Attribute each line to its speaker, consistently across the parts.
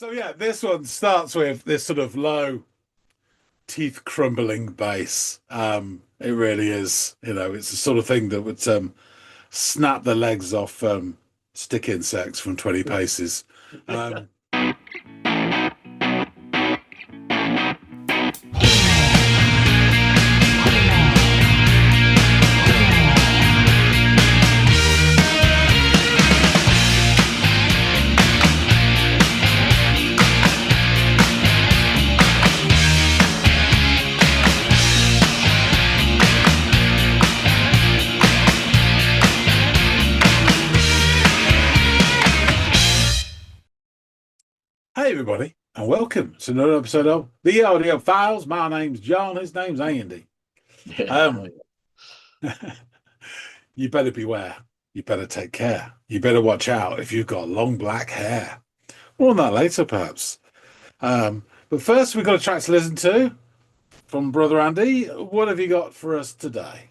Speaker 1: So yeah, this one starts with this sort of low teeth crumbling bass. It really is, it's the sort of thing that would snap the legs off stick insects from 20 paces. Um, Hey everybody, and welcome to another episode of the Audiophiles. My name's John, his name's Andy.
Speaker 2: Yeah.
Speaker 1: You better beware. You better take care. You better watch out if you've got long black hair. More on that later, perhaps. But first, we've got a track to listen to from Brother Andy. What have you got for us today?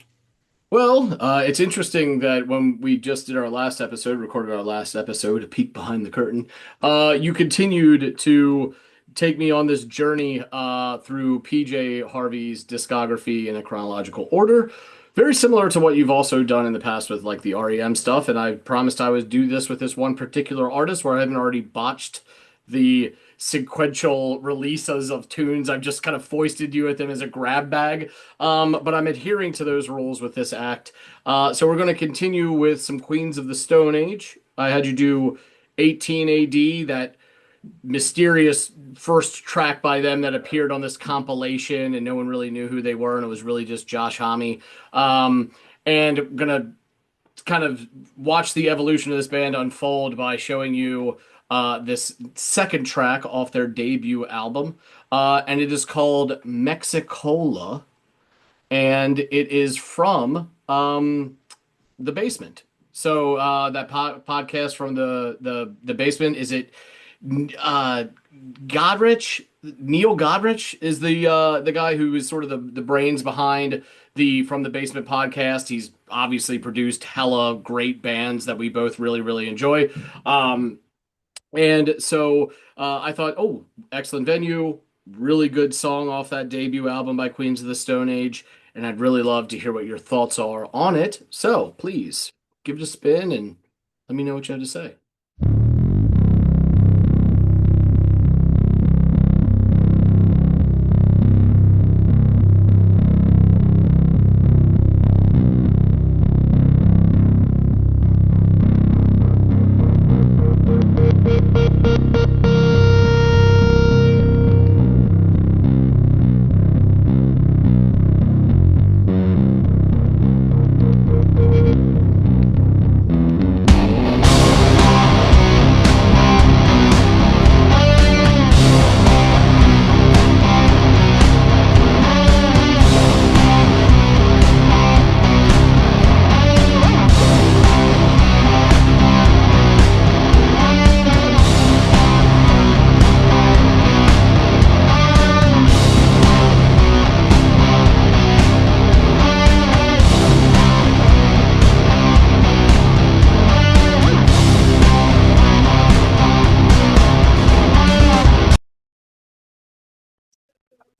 Speaker 2: Well, it's interesting that when we just did our last episode, recorded our last episode, a peek behind the curtain, you continued to take me on this journey through PJ Harvey's discography in a chronological order. Very similar to what you've also done in the past with like the REM stuff, and I promised I would do this with this one particular artist where I haven't already botched the sequential releases of tunes. I've just kind of foisted you at them as a grab bag. But I'm adhering to those rules with this act. So we're going to continue with some Queens of the Stone Age. I had you do 18 AD, that mysterious first track by them that appeared on this compilation, and no one really knew who they were, and it was really just Josh Homme. And I'm going to kind of watch the evolution of this band unfold by showing you this second track off their debut album, and it is called Mexicola, and it is from the Basement. So that podcast from the Basement, is it Godrich? Neil Godrich is the guy who is sort of the brains behind the From the Basement podcast. He's obviously produced hella great bands that we both really enjoy. And so I thought, oh, excellent venue, really good song off that debut album by Queens of the Stone Age, and I'd really love to hear what your thoughts are on it. So please give it a spin and let me know what you have to say.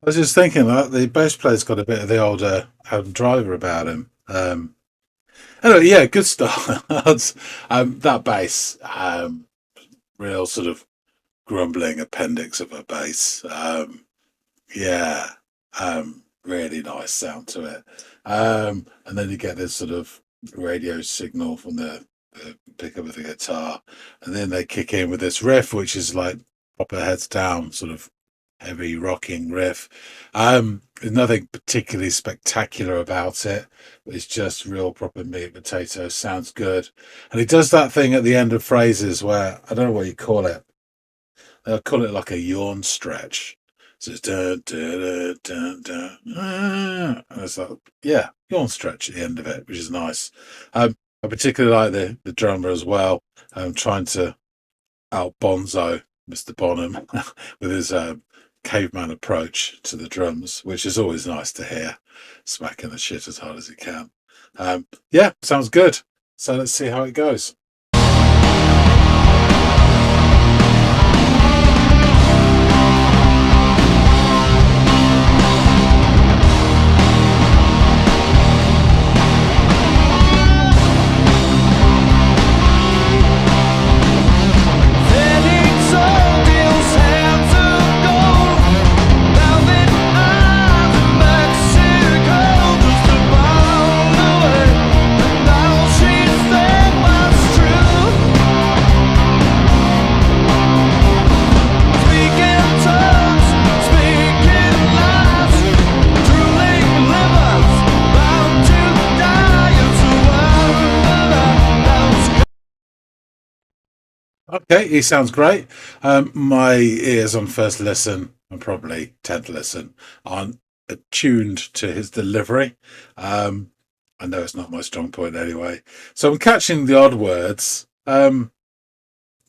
Speaker 1: I was just thinking that the bass player's got a bit of the old Adam Driver about him. Anyway, yeah, good start. That bass, real sort of grumbling appendix of a bass. Yeah, really nice sound to it. And then you get this sort of radio signal from the pickup of the guitar, and then they kick in with this riff, which is like proper heads down, sort of heavy rocking riff. There's nothing particularly spectacular about it, but it's just real proper meat and potatoes. Sounds good. And he does that thing at the end of phrases where I don't know what you call it. They'll call it like a yawn stretch. So it's dun, dun, dun, dun, dun, and it's like, yeah, yawn stretch at the end of it, which is nice. I particularly like the drummer as well. Trying to out bonzo Mr. Bonham with his caveman approach to the drums, which is always nice to hear, smacking the shit as hard as he can. Yeah, sounds good. So let's see how it goes. Okay, he sounds great. My ears on first listen and probably 10th listen aren't attuned to his delivery. Um, I know it's not my strong point anyway. So I'm catching the odd words. There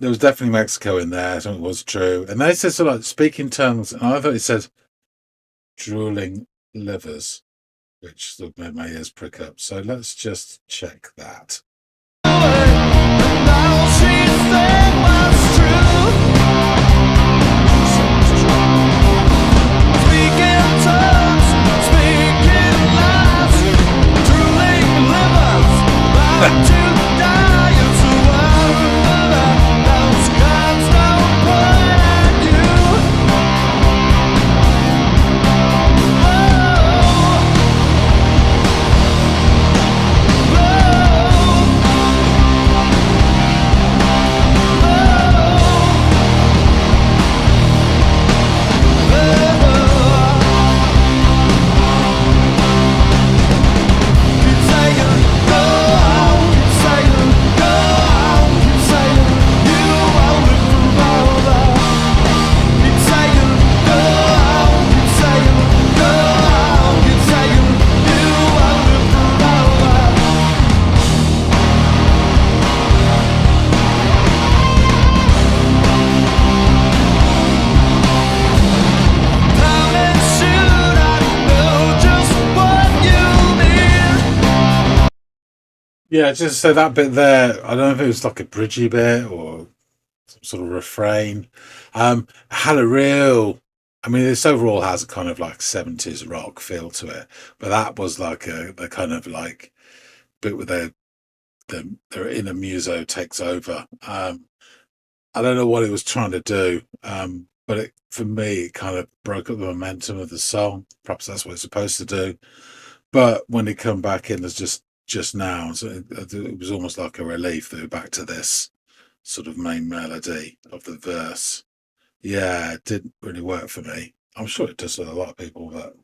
Speaker 1: was definitely Mexico in there, so it was true. And they said sort of like speaking tongues, and I thought it said drooling livers, which sort of made my ears prick up. So let's just check that. Yeah, just so that bit there, I don't know if it was like a bridgy bit or some sort of refrain. Had a real, I mean, this overall has a kind of like 70s rock feel to it, but that was like the kind of like bit where their inner muso takes over. I don't know what it was trying to do, but for me, it kind of broke up the momentum of the song. Perhaps that's what it's supposed to do. But when they come back in as just now, so it was almost like a relief that we're back to this sort of main melody of the verse. Yeah, it didn't really work for me. I'm sure it does with a lot of people, but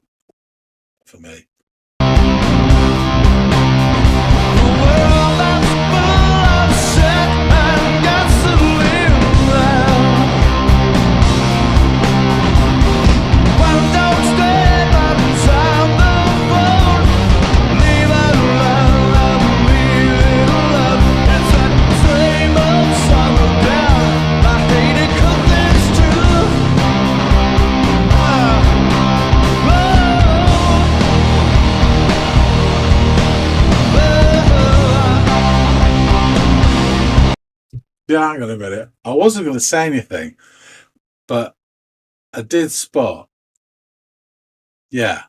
Speaker 1: for me. Yeah, hang on a minute. I wasn't going to say anything, but I did spot, yeah,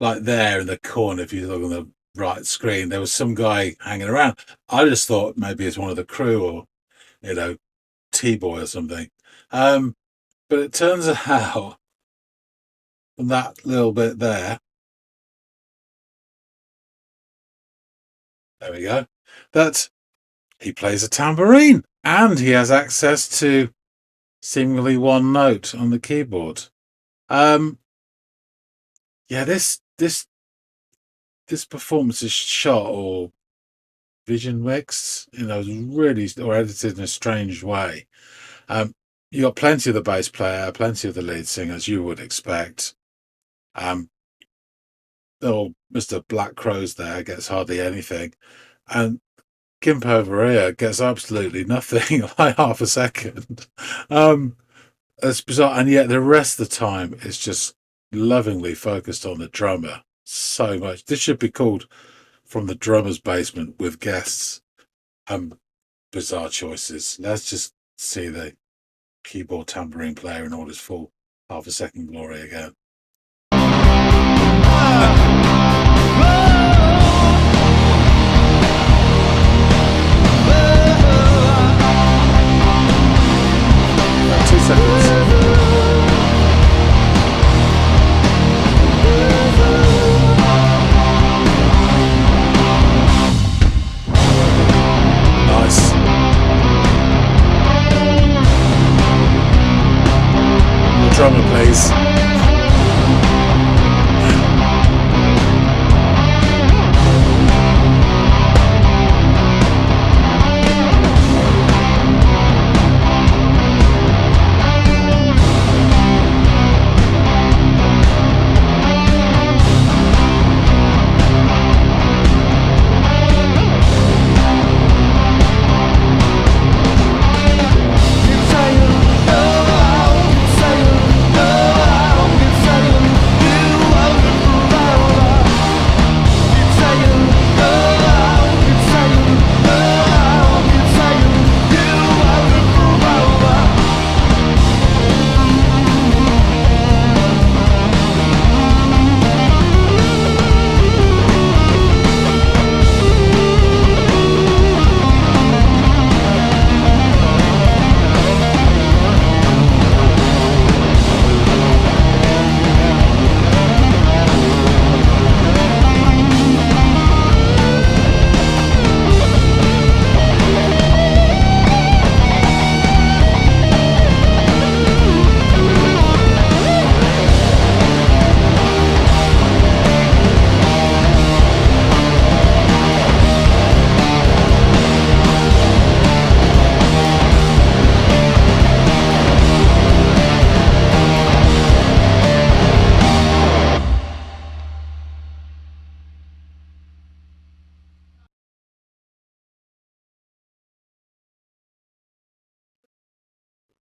Speaker 1: like there in the corner, if you look on the right screen, there was some guy hanging around. I just thought maybe it's one of the crew or, you know, T-boy or something. Um, but it turns out from that little bit there we go, that he plays a tambourine and he has access to seemingly one note on the keyboard. Um, yeah, this performance is shot or vision mixed, really, or edited in a strange way. You got plenty of the bass player, plenty of the lead singer, as you would expect. Um, Mr. Black Crowes there gets hardly anything, and Gimp over here gets absolutely nothing, like half a second. It's bizarre, and yet the rest of the time it's just lovingly focused on the drummer so much. This should be called From the Drummer's Basement with Guests. Bizarre choices. Let's just see the keyboard tambourine player in all his full half a second glory again. About 2 seconds. Nice. The drummer, please.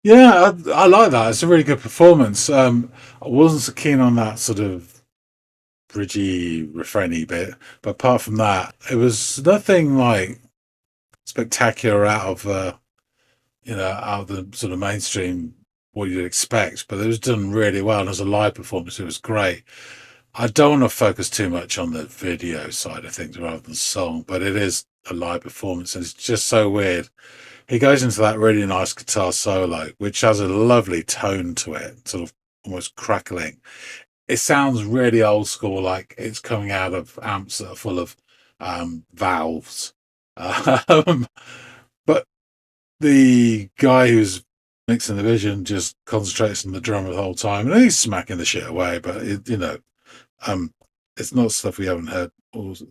Speaker 1: Yeah, I like that. It's a really good performance. I wasn't so keen on that sort of bridgy, refrainy bit, but apart from that, it was nothing like spectacular out of the sort of mainstream what you'd expect. But it was done really well, and as a live performance, it was great. I don't want to focus too much on the video side of things rather than song, but it is a live performance, and it's just so weird. He goes into that really nice guitar solo, which has a lovely tone to it, sort of almost crackling. It sounds really old school, like it's coming out of amps that are full of valves. Um, but the guy who's mixing the vision just concentrates on the drummer the whole time, and he's smacking the shit away. But um, it's not stuff we haven't heard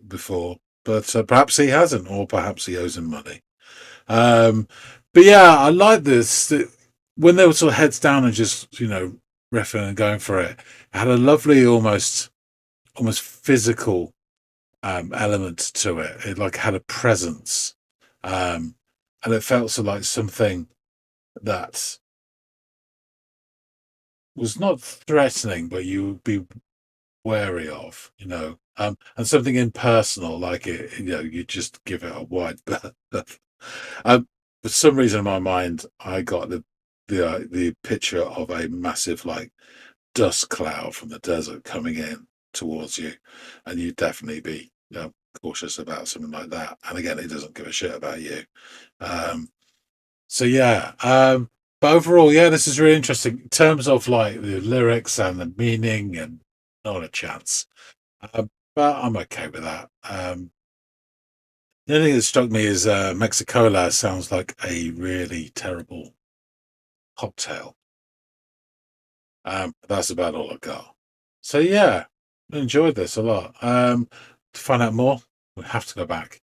Speaker 1: before. But perhaps he hasn't, or perhaps he owes him money. Um, but yeah, I like this. When they were sort of heads down and just riffing and going for it, it had a lovely, almost physical element to it. It like had a presence, and it felt so like something that was not threatening, but you would be wary of, and something impersonal, like you just give it a wide berth. For some reason in my mind, I got the picture of a massive like dust cloud from the desert coming in towards you, and you'd definitely be cautious about something like that. And again, it doesn't give a shit about you. Um, so yeah, but overall, yeah, this is really interesting in terms of like the lyrics and the meaning, and not a chance. But I'm okay with that. The only thing that struck me is Mexicola sounds like a really terrible cocktail. That's about all I got. So yeah, I enjoyed this a lot. To find out more, we have to go back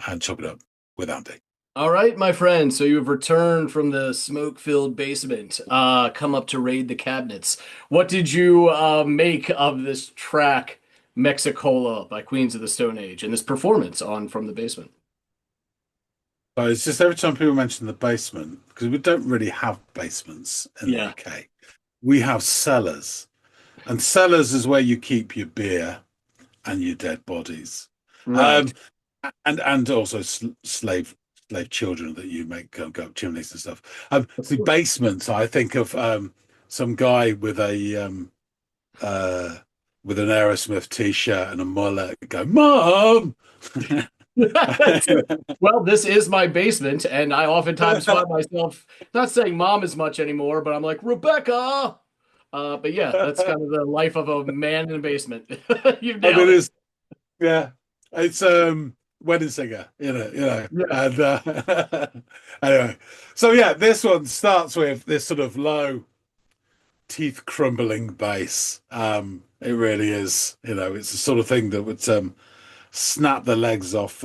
Speaker 1: and chop it up with Andy.
Speaker 2: All right, my friend. So you've returned from the smoke-filled basement. Come up to raid the cabinets. What did you make of this track, Mexicola by Queens of the Stone Age, and this performance on From the Basement?
Speaker 1: But it's just every time people mention the basement, because we don't really have basements in the
Speaker 2: Yeah,
Speaker 1: UK, we have cellars. And cellars is where you keep your beer and your dead bodies.
Speaker 2: right.
Speaker 1: Um, and also slave children that you make go up chimneys and stuff.
Speaker 2: Of
Speaker 1: The
Speaker 2: course.
Speaker 1: basements, I think of some guy uh, with an Aerosmith t-shirt and a mullet go, "Mom!"
Speaker 2: That's it. Well, this is my basement, and I oftentimes find myself not saying mom as much anymore, but I'm like, Rebecca. But yeah, that's kind of the life of a man in a basement. You've
Speaker 1: I mean,
Speaker 2: nailed it.
Speaker 1: yeah, it's wedding singer,
Speaker 2: Yeah.
Speaker 1: and anyway, so yeah, this one starts with this sort of low, teeth crumbling bass. It really is, it's the sort of thing that would snap the legs off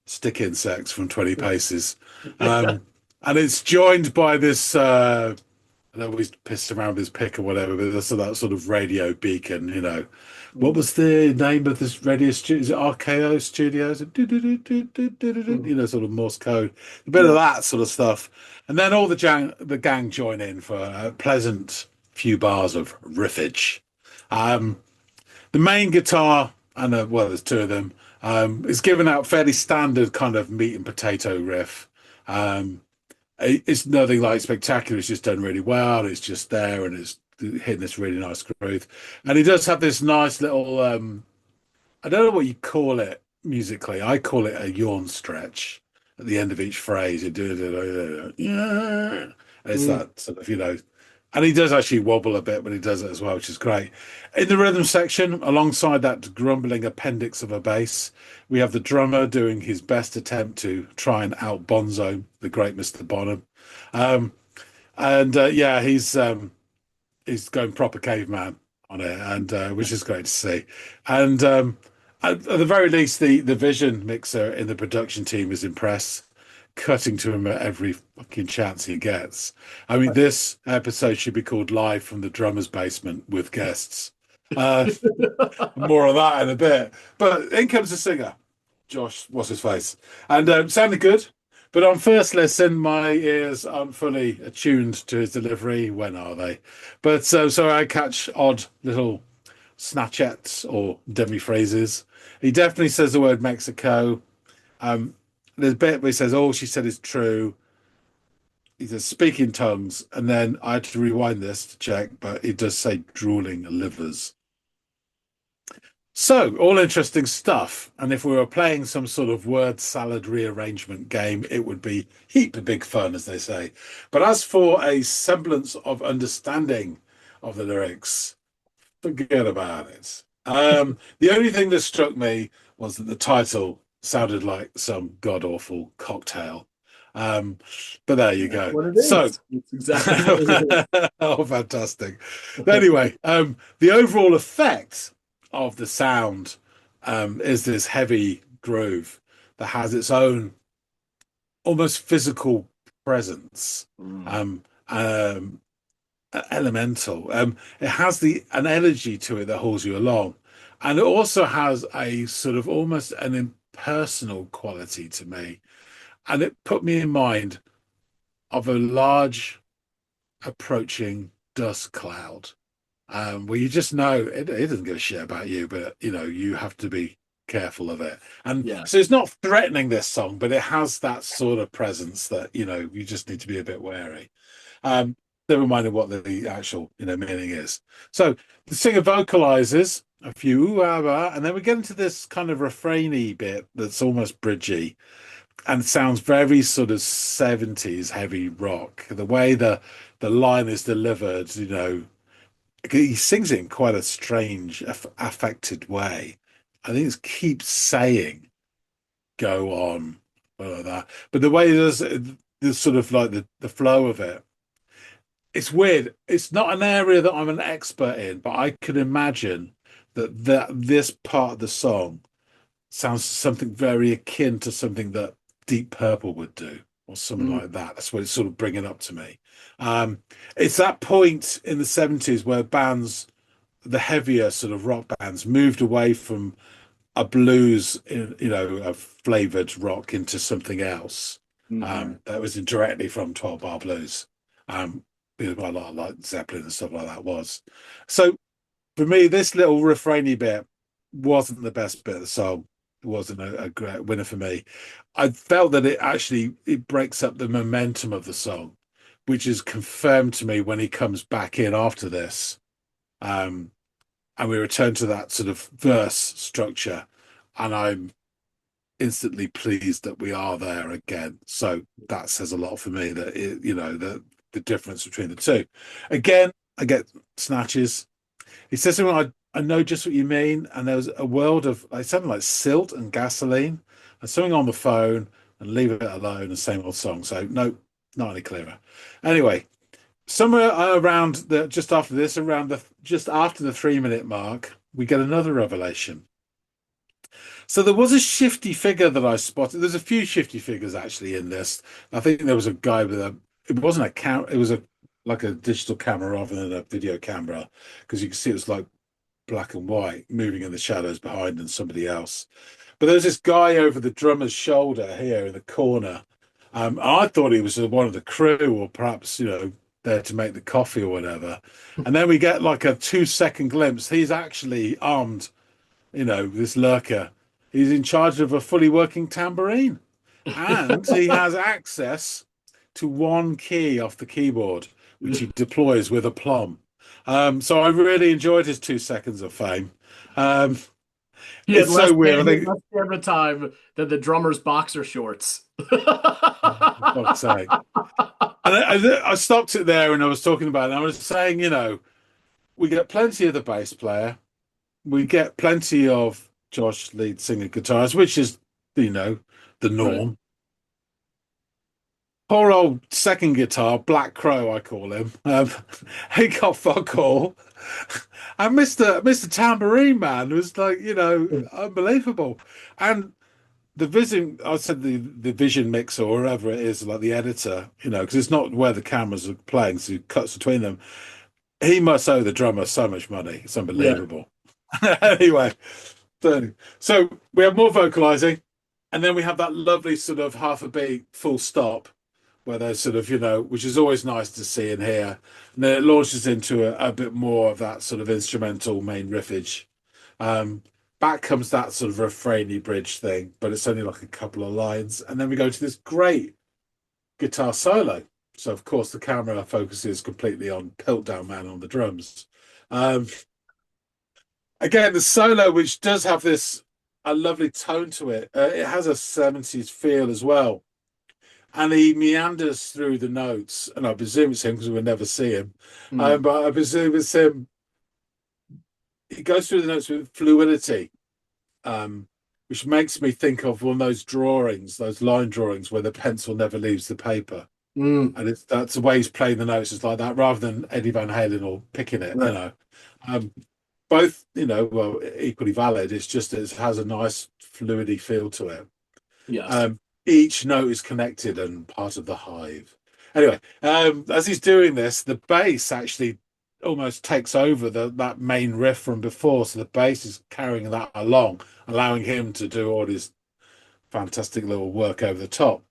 Speaker 1: stick insects from 20 paces. Um, and it's joined by this I always pissed around with his pick or whatever, but that's that sort of radio beacon, What
Speaker 2: Mm,
Speaker 1: was the name of this radio studio? Is it RKO Studios?
Speaker 2: mm,
Speaker 1: Sort of Morse code. A bit of
Speaker 2: yeah.
Speaker 1: that sort of stuff. And then all the gang join in for a pleasant few bars of riffage. Um, the main guitar, and well, there's two of them, is given out fairly standard kind of meat and potato riff. Um, it's nothing like spectacular. It's just done really well. It's just there, and it's hitting this really nice groove. And he does have this nice little I don't know what you call it musically. I call it a yawn stretch at the end of each phrase. You do it, yeah. It's
Speaker 2: Mm,
Speaker 1: that sort of, and he does actually wobble a bit when he does it as well, which is great. In the rhythm section, alongside that grumbling appendix of a bass, we have the drummer doing his best attempt to try and out Bonzo, the great Mr. Bonham. Um, and yeah, he's going proper caveman on it, and which is great to see. And at the very least, the vision mixer in the production team is impressed, cutting to him at every fucking chance he gets. I mean, this episode should be called "Live from the Drummer's Basement" with guests. Uh, more of that in a bit. But in comes the singer, Josh. What's his face? And sounded good. But on first listen, my ears aren't fully attuned to his delivery. When are they? But so I catch odd little snatchettes or demi phrases. He definitely says the word Mexico. Um, there's a bit where he says, "All she said is true." He says, "Speak in tongues," and then I had to rewind this to check, but it does say "drooling livers." So, all interesting stuff. And if we were playing some sort of word salad rearrangement game, it would be heap of big fun, as they say. But as for a semblance of understanding of the lyrics, forget about it. The only thing that struck me was that the title sounded like some god awful cocktail. Um, but there you
Speaker 2: That's
Speaker 1: go.
Speaker 2: what it
Speaker 1: So,
Speaker 2: is. It's exactly what it
Speaker 1: oh, fantastic.
Speaker 2: is.
Speaker 1: Anyway, the overall effect of the sound is this heavy groove that has its own almost physical presence.
Speaker 2: Mm,
Speaker 1: Um, um, elemental. It has the an energy to it that holds you along, and it also has a sort of almost an impersonal quality to me, and it put me in mind of a large approaching dust cloud, where you just know it doesn't give a shit about you, but you know you have to be careful of it. And
Speaker 2: yeah.
Speaker 1: so it's not threatening this song, but it has that sort of presence that you know you just need to be a bit wary. Um, Never mind what the actual meaning is. So the singer vocalizes a few ooh, ah, ah, and then we get into this kind of refrainy bit that's almost bridgy and sounds very sort of 70s heavy rock. The way the line is delivered, he sings it in quite a strange, affected way. I think it keeps saying "go on" like that, but the way there's sort of like the flow of it, it's weird. It's not an area that I'm an expert in, but I could imagine that this part of the song sounds something very akin to something that Deep Purple would do, or something
Speaker 2: Mm,
Speaker 1: like that. That's what it's sort of bringing up to me. Um, it's that point in the 70s where bands, the heavier sort of rock bands, moved away from a blues, a flavored rock into something else.
Speaker 2: mhm.
Speaker 1: That was directly from 12 Bar Blues. Um, a lot like Zeppelin and stuff like that was. So for me, this little refrainy bit wasn't the best bit of the song. It wasn't a great winner for me. I felt that it breaks up the momentum of the song, which is confirmed to me when he comes back in after this. Um, and we return to that sort of verse structure, and I'm instantly pleased that we are there again. So that says a lot for me that the difference between the two. Again, I get snatches. He says something like, I know just what you mean. And there was a world of like something like silt and gasoline and something on the phone and leave it alone, the same old song. So no, not any clearer. Anyway, somewhere around just after the 3 minute mark, we get another revelation. So there was a shifty figure that I spotted. There's a few shifty figures actually in this. I think there was a guy with a. It wasn't a cam. It was a like a digital camera rather than a video camera, because you can see it was like black and white moving in the shadows behind and somebody else. But there's this guy over the drummer's shoulder here in the corner. I thought he was one of the crew, or perhaps there to make the coffee or whatever. And then we get like a 2 second glimpse. He's actually armed, this lurker. He's in charge of a fully working tambourine, and he has access to one key off the keyboard, which he deploys with aplomb. So I really enjoyed his 2 seconds of fame. Um,
Speaker 2: He had
Speaker 1: it's so weird. I think,
Speaker 2: less camera time than the drummer's boxer shorts.
Speaker 1: for fuck's sake. And I stopped it there and I was talking about it. And I was saying, we get plenty of the bass player. We get plenty of Josh, lead singer, guitarist, which is, the
Speaker 2: Right.
Speaker 1: norm. Poor old second guitar, Black Crow, I call him. He got fuck all. And Mr. Tambourine Man was like, unbelievable. And the vision, I said the vision mixer or whatever it is, like the editor, because it's not where the cameras are playing, so it cuts between them. He must owe the drummer so much money. It's
Speaker 2: Yeah.
Speaker 1: unbelievable. Anyway, so we have more vocalizing. And then we have that lovely sort of half a beat full stop where there's sort of, which is always nice to see and hear. And then it launches into a bit more of that sort of instrumental main riffage. Um, Back comes that sort of refrainy bridge thing, but it's only like a couple of lines. And then we go to this great guitar solo. So, of course, the camera focuses completely on Piltdown Man on the drums. Um, Again, the solo, which does have this a lovely tone to it, it has a 70s feel as well. And he meanders through the notes, and I presume it's him because we'll never see him.
Speaker 2: Hmm.
Speaker 1: But I presume it's him. He goes through the notes with fluidity, um, which makes me think of one of those drawings, those line drawings where the pencil never leaves the paper.
Speaker 2: Mm.
Speaker 1: And that's the way he's playing the notes is like that, rather than Eddie Van Halen or picking it.
Speaker 2: Right.
Speaker 1: Um, Both well, equally valid. It's just it has a nice fluidy feel to it.
Speaker 2: Yes.
Speaker 1: Um, each note is connected and part of the hive. Anyway, as he's doing this, the bass actually almost takes over that main riff from before. So the bass is carrying that along, allowing him to do all his fantastic little work over the top.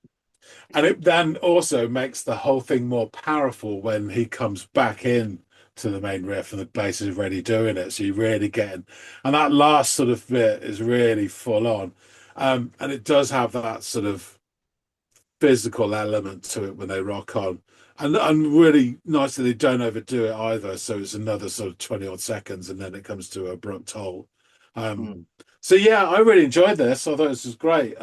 Speaker 1: And it then also makes the whole thing more powerful when he comes back in to the main riff and the bass is already doing it. So you're really getting, and that last sort of bit is really full on. And it does have that sort of physical element to it when they rock on. And really nice that they don't overdo it either. So it's another sort of 20 odd seconds and then it comes to a abrupt halt. Um,
Speaker 2: Mm.
Speaker 1: so yeah, I really enjoyed this. I thought this was great.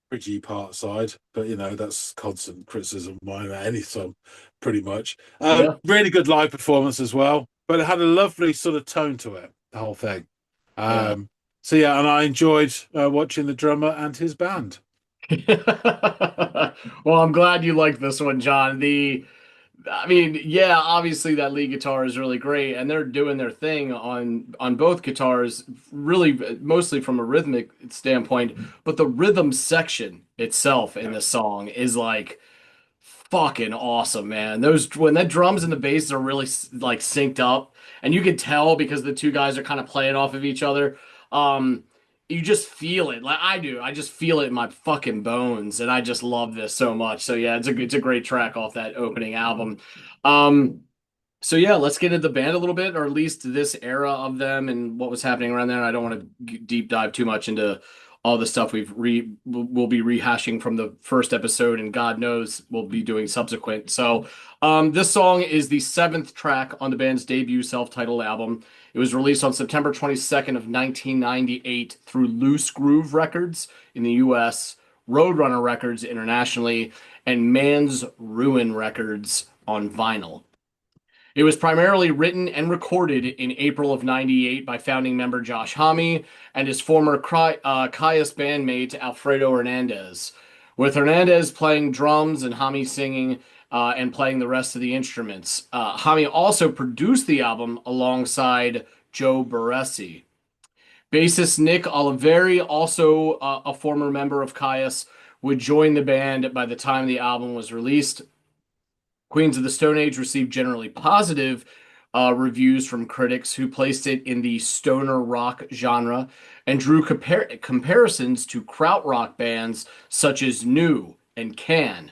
Speaker 1: Bridgie part side, but that's constant criticism of mine at any song, pretty much.
Speaker 2: Yeah.
Speaker 1: Really good live performance as well, but it had a lovely sort of tone to it, the whole thing.
Speaker 2: Yeah.
Speaker 1: So yeah, and I enjoyed watching the drummer and his band.
Speaker 2: Well, I'm glad you liked this one, John. I mean, yeah, obviously that lead guitar is really great, and they're doing their thing on both guitars, really mostly from a rhythmic standpoint. But the rhythm section itself in
Speaker 1: Yeah,
Speaker 2: the song is like fucking awesome, man. Those when that drums and the bass are really like synced up, and you can tell because the two guys are kind of playing off of each other. Um, you just feel it, like I do. I just feel it in my fucking bones, and I just love this so much. So yeah, it's a great track off that opening album. Um, so yeah, let's get into the band a little bit, or at least this era of them and what was happening around there. I don't want to deep dive too much into all the stuff we'll be rehashing from the first episode, and God knows we'll be doing subsequent. So, this song is the seventh track on the band's debut self-titled album. It was released on September 22nd of 1998 through Loose Groove Records in the U.S., Roadrunner Records internationally, and Man's Ruin Records on vinyl. It was primarily written and recorded in April of '98 by founding member Josh Homme and his former Caius bandmate Alfredo Hernandez, with Hernandez playing drums and Homme singing and playing the rest of the instruments. Homme also produced the album alongside Joe Barresi. Bassist Nick Oliveri, also a former member of Caius, would join the band by the time the album was released. Queens of the Stone Age received generally positive reviews from critics who placed it in the stoner rock genre and drew comparisons to krautrock bands such as New and Can,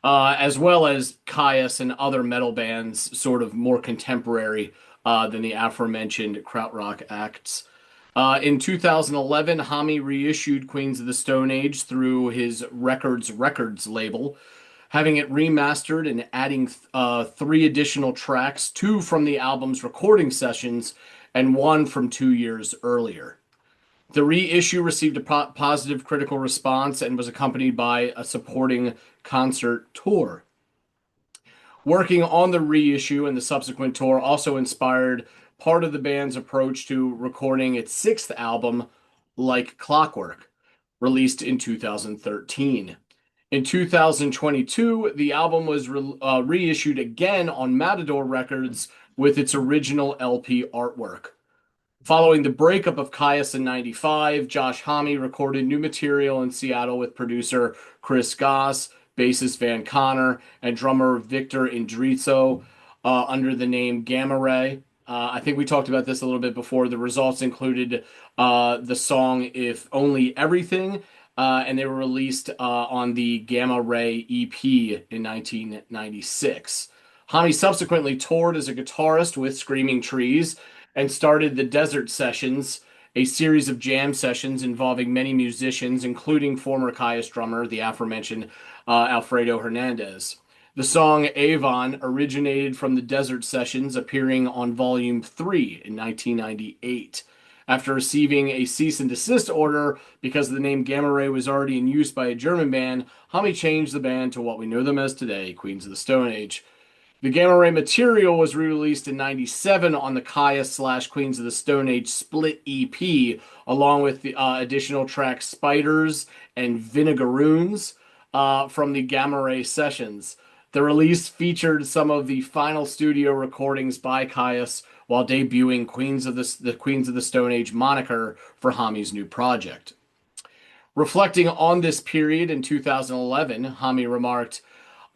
Speaker 2: as well as Caius and other metal bands, sort of more contemporary than the aforementioned krautrock acts. In 2011, Homme reissued Queens of the Stone Age through his Records label, having it remastered and adding three additional tracks, two from the album's recording sessions and one from 2 years earlier. The reissue received a positive critical response and was accompanied by a supporting concert tour. Working on the reissue and the subsequent tour also inspired part of the band's approach to recording its sixth album, Like Clockwork, released in 2013. In 2022, the album was reissued again on Matador Records with its original LP artwork. Following the breakup of Caius in '95, Josh Homme recorded new material in Seattle with producer Chris Goss, bassist Van Connor, and drummer Victor Indrizzo under the name Gamma Ray. I think we talked about this a little bit before. The results included the song If Only Everything, and they were released on the Gamma Ray EP in 1996. Hami subsequently toured as a guitarist with Screaming Trees and started the Desert Sessions, a series of jam sessions involving many musicians, including former Caius drummer, the aforementioned Alfredo Hernandez. The song Avon originated from the Desert Sessions appearing on Volume 3 in 1998. After receiving a cease and desist order because the name Gamma Ray was already in use by a German band, Hami changed the band to what we know them as today, Queens of the Stone Age. The Gamma Ray material was re-released in 97 on the Kaya / Queens of the Stone Age split EP, along with the additional tracks Spiders and Vinegaroons from the Gamma Ray sessions. The release featured some of the final studio recordings by Caius while debuting the Queens of the Stone Age moniker for Hami's new project. Reflecting on this period in 2011, Hami remarked,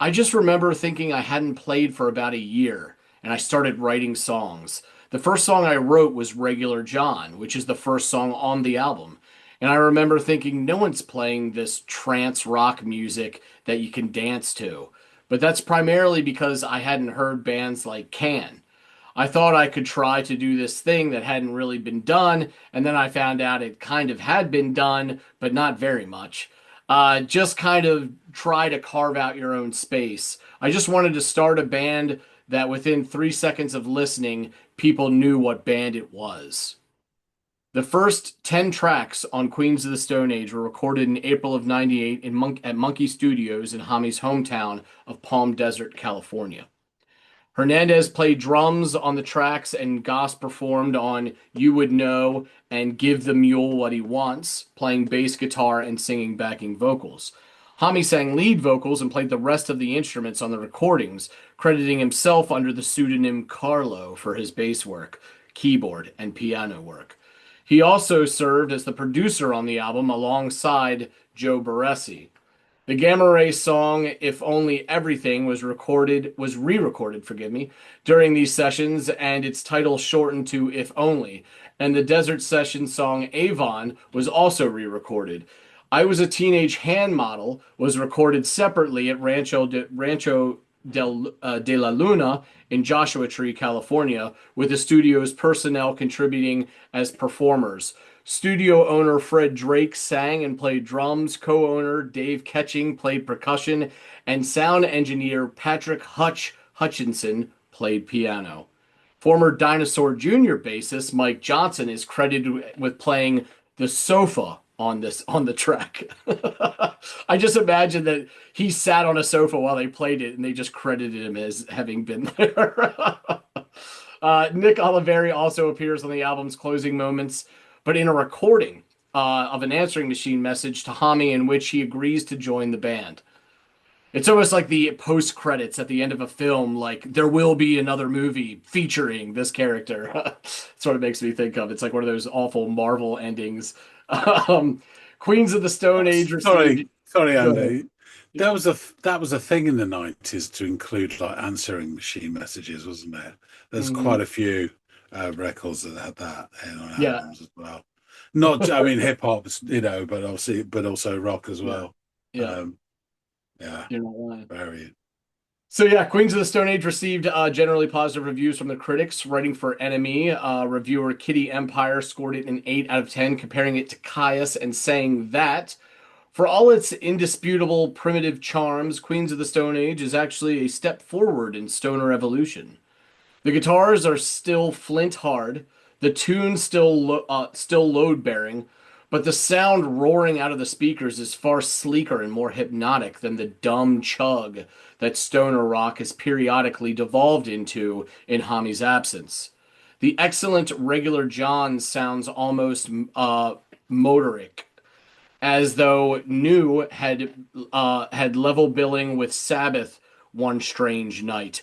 Speaker 2: I just remember thinking I hadn't played for about a year, and I started writing songs. The first song I wrote was Regular John, which is the first song on the album. And I remember thinking, no one's playing this trance rock music that you can dance to. But that's primarily because I hadn't heard bands like Can. I thought I could try to do this thing that hadn't really been done, and then I found out it kind of had been done, but not very much. Just kind of try to carve out your own space. I just wanted to start a band that within 3 seconds of listening, people knew what band it was. The first 10 tracks on Queens of the Stone Age were recorded in April of 98 at Monkey Studios in Hami's hometown of Palm Desert, California. Hernandez played drums on the tracks and Goss performed on You Would Know and Give the Mule What He Wants, playing bass guitar and singing backing vocals. Hami sang lead vocals and played the rest of the instruments on the recordings, crediting himself under the pseudonym Carlo for his bass work, keyboard, and piano work. He also served as the producer on the album alongside Joe Barresi. The Gamma Ray song "If Only Everything" was re-recorded, during these sessions, and its title shortened to "If Only." And the Desert Session song "Avon" was also re-recorded. "I Was a Teenage Hand Model" was recorded separately at de la Luna in Joshua Tree, California, with the studio's personnel contributing as performers. Studio owner Fred Drake sang and played drums, co-owner Dave Ketching played percussion, and sound engineer Patrick Hutchinson played piano. Former Dinosaur Jr. bassist Mike Johnson is credited with playing the sofa on the track. I just imagine that he sat on a sofa while they played it and they just credited him as having been there. Nick Oliveri also appears on the album's closing moments, but in a recording of an answering machine message to Hami in which he agrees to join the band. It's almost like the post credits at the end of a film, like there will be another movie featuring this character. Sort of makes me think of. It's like one of those awful Marvel endings. Um, Queens of the Stone Age received.
Speaker 1: Sorry,
Speaker 2: Go ahead.
Speaker 1: Andy. That was a thing in the 90s to include like answering machine messages, wasn't there? There's
Speaker 2: Mhm.
Speaker 1: quite a few records that had that on
Speaker 2: Yeah,
Speaker 1: albums as well. Not, I mean, hip hop, but obviously, but also rock as
Speaker 2: yeah,
Speaker 1: well.
Speaker 2: yeah.
Speaker 1: Um, yeah,
Speaker 2: You're not lying.
Speaker 1: very.
Speaker 2: So yeah, Queens of the Stone Age received generally positive reviews from the critics. Writing for Enemy, reviewer Kitty Empire scored it an 8 out of 10, comparing it to Caius and saying that for all its indisputable primitive charms, Queens of the Stone Age is actually a step forward in stoner evolution. The guitars are still flint hard, the tune's still load bearing, but the sound roaring out of the speakers is far sleeker and more hypnotic than the dumb chug that stoner rock has periodically devolved into in Hami's absence. The excellent regular John sounds almost motoric, as though New had level billing with Sabbath one strange night.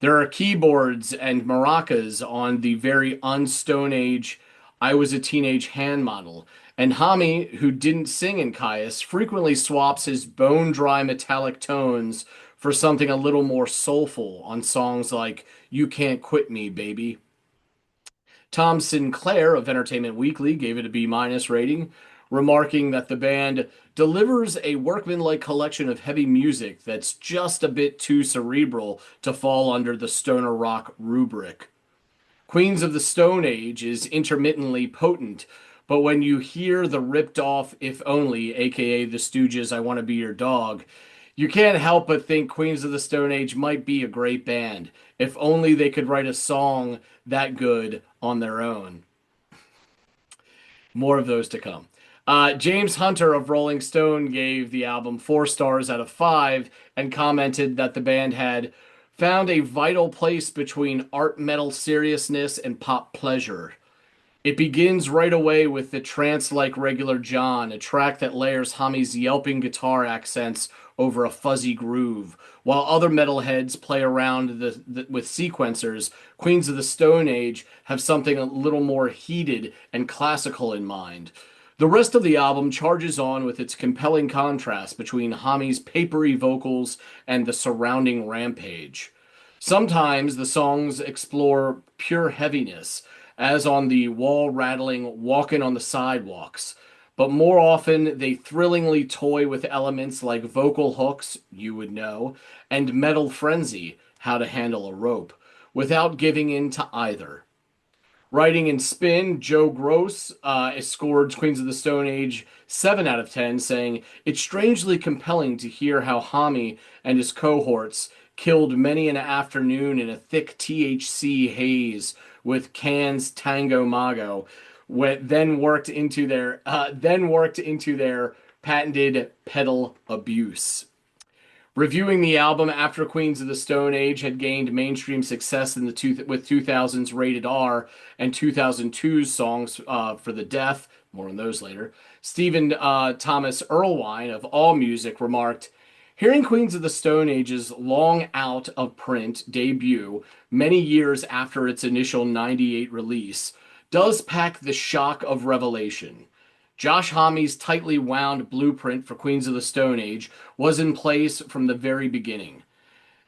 Speaker 2: There are keyboards and maracas on the very unstone age I Was a Teenage Hand model, and Hami, who didn't sing in Caius, frequently swaps his bone dry metallic tones for something a little more soulful on songs like You Can't Quit Me, Baby. Tom Sinclair of Entertainment Weekly gave it a B minus rating, remarking that the band delivers a workmanlike collection of heavy music that's just a bit too cerebral to fall under the stoner rock rubric. Queens of the Stone Age is intermittently potent, but when you hear the ripped off If Only, aka the Stooges' I Want to Be Your Dog, you can't help but think Queens of the Stone Age might be a great band. If only they could write a song that good on their own. More of those to come. James Hunter of Rolling Stone gave the album 4 stars out of 5 and commented that the band had found a vital place between art metal seriousness and pop pleasure. It begins right away with the trance-like Regular John, a track that layers Hami's yelping guitar accents over a fuzzy groove. While other metalheads play around with sequencers, Queens of the Stone Age have something a little more heated and classical in mind. The rest of the album charges on with its compelling contrast between Hami's papery vocals and the surrounding rampage. Sometimes the songs explore pure heaviness, as on the wall rattling Walkin' on the Sidewalks, but more often they thrillingly toy with elements like vocal hooks, You Would Know, and Metal Frenzy, How to Handle a Rope, without giving in to either. Writing in Spin, Joe Gross scored Queens of the Stone Age 7 out of 10, saying, "It's strangely compelling to hear how Hami and his cohorts killed many an afternoon in a thick THC haze with Can's Tango Mago, then worked into their patented pedal abuse." Reviewing the album after Queens of the Stone Age had gained mainstream success with 2000's Rated R and 2002's Songs for the Deaf, more on those later, Stephen Thomas Erlewine of AllMusic remarked, "Hearing Queens of the Stone Age's long out of print debut, many years after its initial '98 release, does pack the shock of revelation. Josh Homme's tightly wound blueprint for Queens of the Stone Age was in place from the very beginning.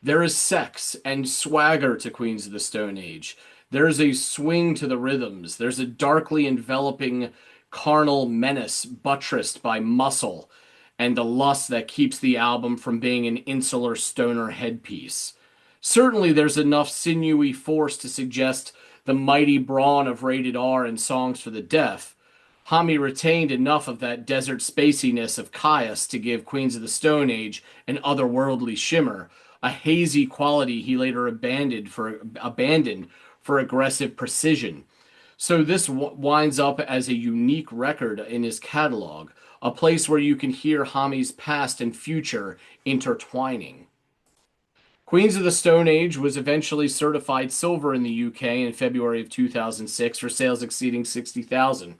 Speaker 2: There is sex and swagger to Queens of the Stone Age. There's a swing to the rhythms. There's a darkly enveloping carnal menace buttressed by muscle and the lust that keeps the album from being an insular stoner headpiece. Certainly there's enough sinewy force to suggest the mighty brawn of Rated R and Songs for the Deaf. Homme retained enough of that desert spaciness of Caius to give Queens of the Stone Age an otherworldly shimmer, a hazy quality he later abandoned for aggressive precision. So this winds up as a unique record in his catalog, a place where you can hear Homme's past and future intertwining. Queens of the Stone Age was eventually certified silver in the UK in February of 2006 for sales exceeding 60,000.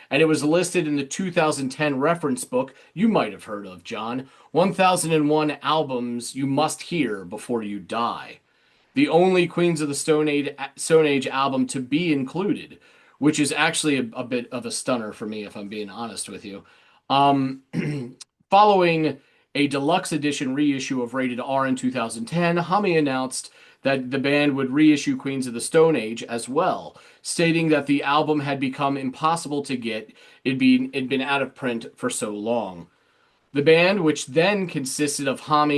Speaker 2: And it was listed in the 2010 reference book you might have heard of, John, 1001 Albums You Must Hear Before You Die. The only Queens of the Stone Age album to be included, which is actually a bit of a stunner for me, if I'm being honest with you. Um, Following a deluxe edition reissue of Rated R in 2010, Homme announced that the band would reissue Queens of the Stone Age as well, stating that the album had become impossible to get. It'd been out of print for so long. The band, which then consisted of Homme,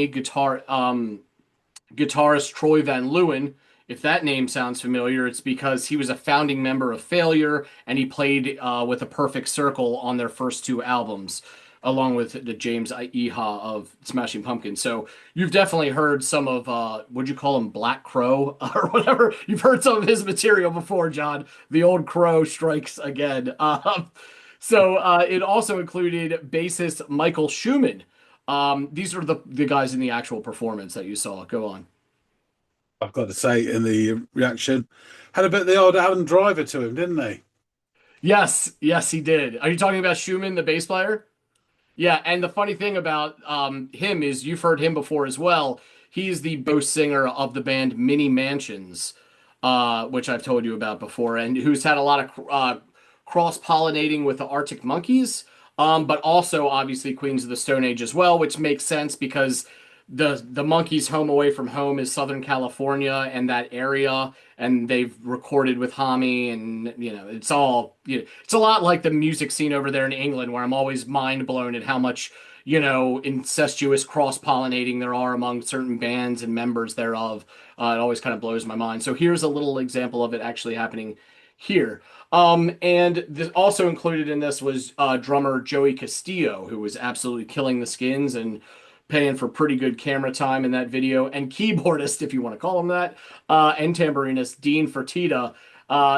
Speaker 2: guitarist Troy Van Leeuwen. If that name sounds familiar, it's because he was a founding member of Failure and he played with a Perfect Circle on their first 2 albums, along with the James Iha of Smashing Pumpkins. So you've definitely heard some of, would you call him Black Crow or whatever? You've heard some of his material before, John. The old crow strikes again. It also included bassist Michael Schumann. These are the guys in the actual performance that you saw. Go on.
Speaker 1: I've got to say, in the reaction, had a bit of the old Alan Driver to him, didn't he?
Speaker 2: Yes, yes, he did. Are you talking about Schumann, the bass player? Yeah, and the funny thing about him is you've heard him before as well. He's the ghost singer of the band Mini Mansions, which I've told you about before, and who's had a lot of cross-pollinating with the Arctic Monkeys, but also obviously Queens of the Stone Age as well, which makes sense because the Monkees' home away from home is Southern California and that area, and they've recorded with Hami, and it's all it's a lot like the music scene over there in England, where I'm always mind blown at how much incestuous cross-pollinating there are among certain bands and members thereof. It always kind of blows my mind. So here's a little example of it actually happening here. And this also included in this was drummer Joey Castillo, who was absolutely killing the skins and paying for pretty good camera time in that video, and keyboardist, if you want to call him that, and tambourinist Dean Fertitta.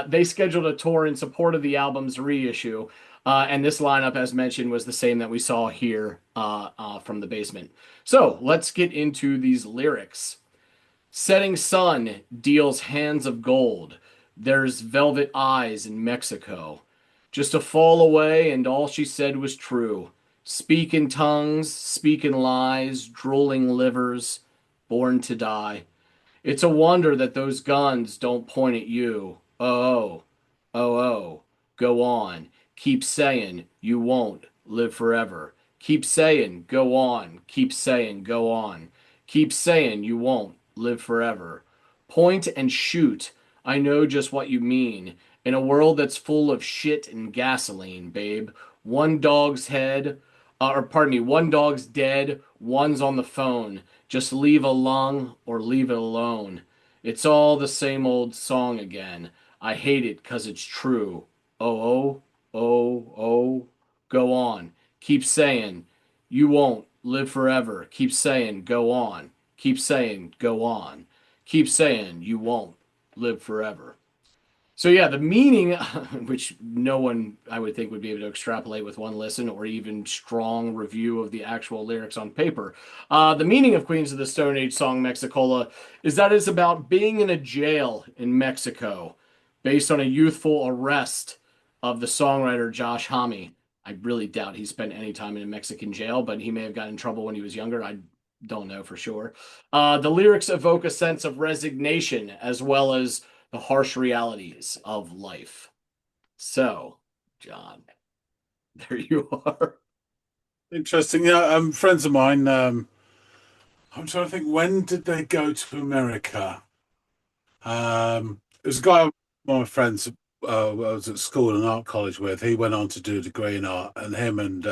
Speaker 2: They scheduled a tour in support of the album's reissue. And this lineup, as mentioned, was the same that we saw here from the basement. So let's get into these lyrics. Setting sun deals hands of gold. There's velvet eyes in Mexico. Just a fall away, and all she said was true. Speak in tongues, speak in lies, drooling livers, born to die. It's a wonder that those guns don't point at you. Oh, oh, oh. Go on. Keep saying you won't live forever. Keep saying, go on. Keep saying, go on. Keep saying you won't live forever. Point and shoot. I know just what you mean. In a world that's full of shit and gasoline, babe. One dog's head, or pardon me, one dog's dead, one's on the phone. Just leave a lung or leave it alone. It's all the same old song again. I hate it 'cause it's true. Oh, oh, oh, oh. Go on. Keep saying you won't live forever. Keep saying go on. Keep saying go on. Keep saying you won't live forever. So yeah, the meaning, which no one I would think would be able to extrapolate with one listen or even strong review of the actual lyrics on paper. The meaning of Queens of the Stone Age song Mexicola is that it's about being in a jail in Mexico based on a youthful arrest of the songwriter Josh Homme. I really doubt he spent any time in a Mexican jail, but he may have gotten in trouble when he was younger. I don't know for sure. The lyrics evoke a sense of resignation as well as the harsh realities of life. So, John, there you are.
Speaker 1: Interesting. Yeah, friends of mine. I'm trying to think. When did they go to America? It was a guy, one of my friends, I was at school and art college with. He went on to do a degree in art, and him and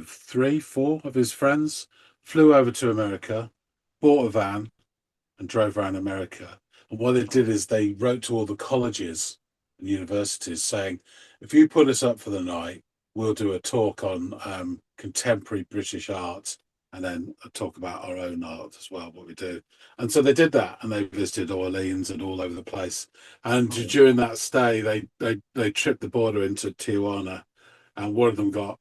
Speaker 1: three, four of his friends flew over to America, bought a van, and drove around America. And what they did is they wrote to all the colleges and universities saying, if you put us up for the night, we'll do a talk on contemporary British art and then a talk about our own art as well, what we do. And so they did that, and they visited Orleans and all over the place. And during that stay, they tripped the border into Tijuana, and one of them got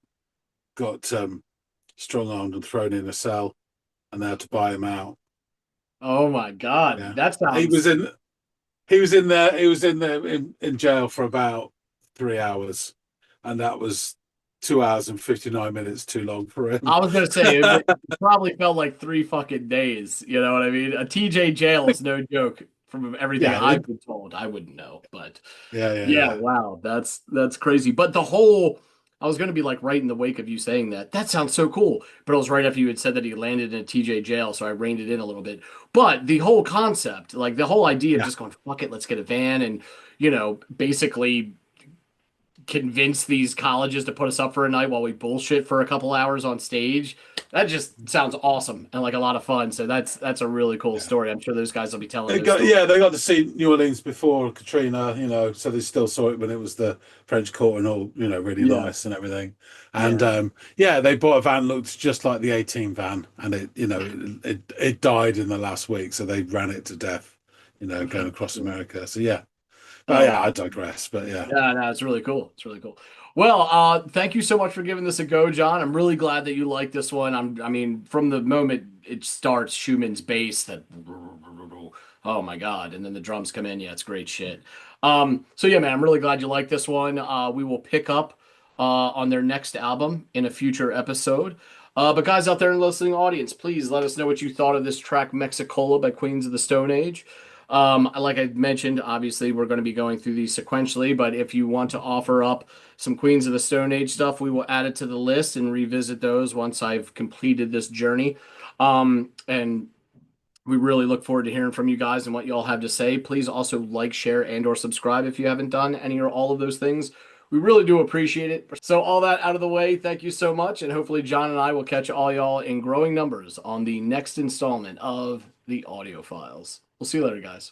Speaker 1: strong armed and thrown in a cell, and they had to buy him out.
Speaker 2: Oh my God,
Speaker 1: Yeah,
Speaker 2: that
Speaker 1: he was
Speaker 2: sounds.
Speaker 1: in he was in there. He was in there in jail for about 3 hours, and that was 2 hours and 59 minutes too long for him.
Speaker 2: I was gonna say it probably felt like 3 fucking days. You know what I mean? A TJ jail is no joke from everything
Speaker 1: Yeah,
Speaker 2: I've been told. I wouldn't know, but
Speaker 1: yeah, yeah,
Speaker 2: yeah,
Speaker 1: yeah,
Speaker 2: wow, that's crazy. But the whole, I was gonna be like right in the wake of you saying that. That sounds so cool. But it was right after you had said that he landed in a TJ jail, so I reined it in a little bit. But the whole concept, like the whole idea of
Speaker 1: yeah.
Speaker 2: just going, fuck it, let's get a van and basically convince these colleges to put us up for a night while we bullshit for a couple hours on stage. That just sounds awesome and like a lot of fun. So that's a really cool
Speaker 1: Yeah.
Speaker 2: story. I'm sure those guys will be telling
Speaker 1: They
Speaker 2: those
Speaker 1: got
Speaker 2: stories.
Speaker 1: yeah, they got to see New Orleans before Katrina, so they still saw it when it was the French Quarter and all, really
Speaker 2: Yeah,
Speaker 1: nice and everything. And
Speaker 2: yeah.
Speaker 1: yeah, they bought a van looked just like the 18 van, and it died in the last week, so they ran it to death, going across America. So yeah, but
Speaker 2: Oh
Speaker 1: yeah, I
Speaker 2: wow.
Speaker 1: digress. But yeah,
Speaker 2: Yeah, no, it's really cool. It's really cool. Well, thank you so much for giving this a go, John. I'm really glad that you like this one. I mean, from the moment it starts, Schumann's bass, that, oh my God, and then the drums come in. Yeah, it's great shit. So yeah, man, I'm really glad you like this one. We will pick up on their next album in a future episode. But guys out there in the listening audience, please let us know what you thought of this track, Mexicola by Queens of the Stone Age. Like I mentioned, obviously we're going to be going through these sequentially, but if you want to offer up some Queens of the Stone Age stuff, we will add it to the list and revisit those once I've completed this journey. And we really look forward to hearing from you guys and what you all have to say. Please also like, share, and or subscribe if you haven't done any or all of those things. We really do appreciate it. So all that out of the way, thank you so much, and hopefully John and I will catch all y'all in growing numbers on the next installment of the Audiophiles. We'll see you later, guys.